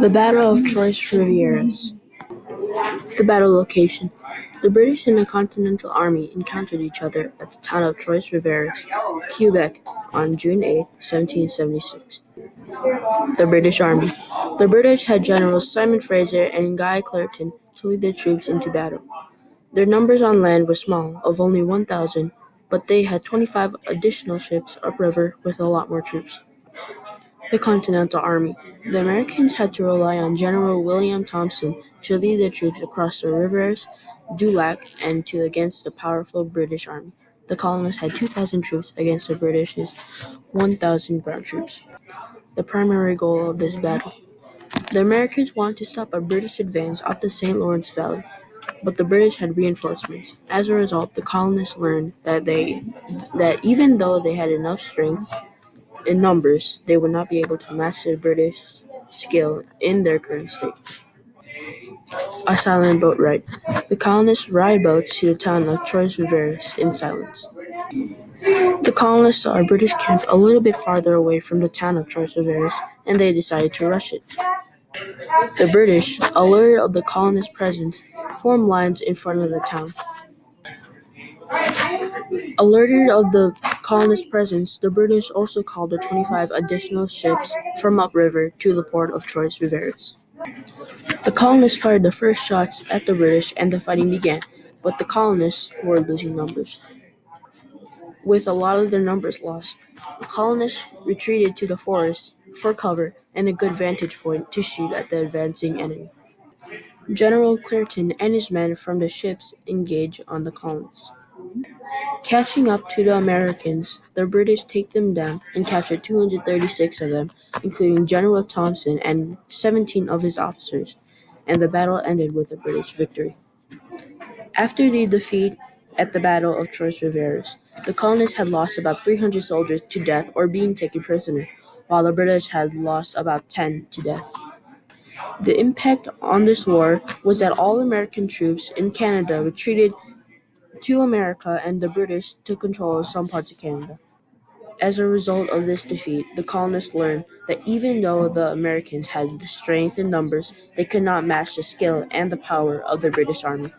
The Battle of Trois-Rivieres. The battle location. The British and the Continental Army encountered each other at the town of Trois-Rivieres, Quebec, on June 8, 1776. The British Army. The British had Generals Simon Fraser and Guy Clerton to lead their troops into battle. Their numbers on land were small, of only 1,000, but they had 25 additional ships upriver with a lot more troops. The Continental Army. The Americans had to rely on General William Thompson to lead their troops across the rivers du Lac and to against the powerful British Army. The colonists had 2,000 troops against the British's 1,000 ground troops. The primary goal of this battle. The Americans wanted to stop a British advance up the St. Lawrence Valley, but the British had reinforcements. As a result, the colonists learned that even though they had enough strength in numbers, they would not be able to match the British skill in their current state. A silent boat ride. The colonists ride boats to the town of Trois-Rivieres in silence. The colonists saw a British camp a little bit farther away from the town of Trois-Rivieres, and they decided to rush it. The British, alerted of the colonists' presence, formed lines in front of the town. Alerted of the colonists' presence, the British also called the 25 additional ships from upriver to the port of Trois-Rivieres. The colonists fired the first shots at the British and the fighting began, but the colonists were losing numbers. With a lot of their numbers lost, the colonists retreated to the forest for cover and a good vantage point to shoot at the advancing enemy. General Clerton and his men from the ships engaged on the colonists. Catching up to the Americans, the British take them down and captured 236 of them, including General Thompson and 17 of his officers, and the battle ended with a British victory. After the defeat at the Battle of Trois-Rivieres, the colonists had lost about 300 soldiers to death or being taken prisoner, while the British had lost about 10 to death. The impact on this war was that all American troops in Canada retreated to America and the British took control of some parts of Canada. As a result of this defeat, the colonists learned that even though the Americans had the strength in numbers, they could not match the skill and the power of the British Army.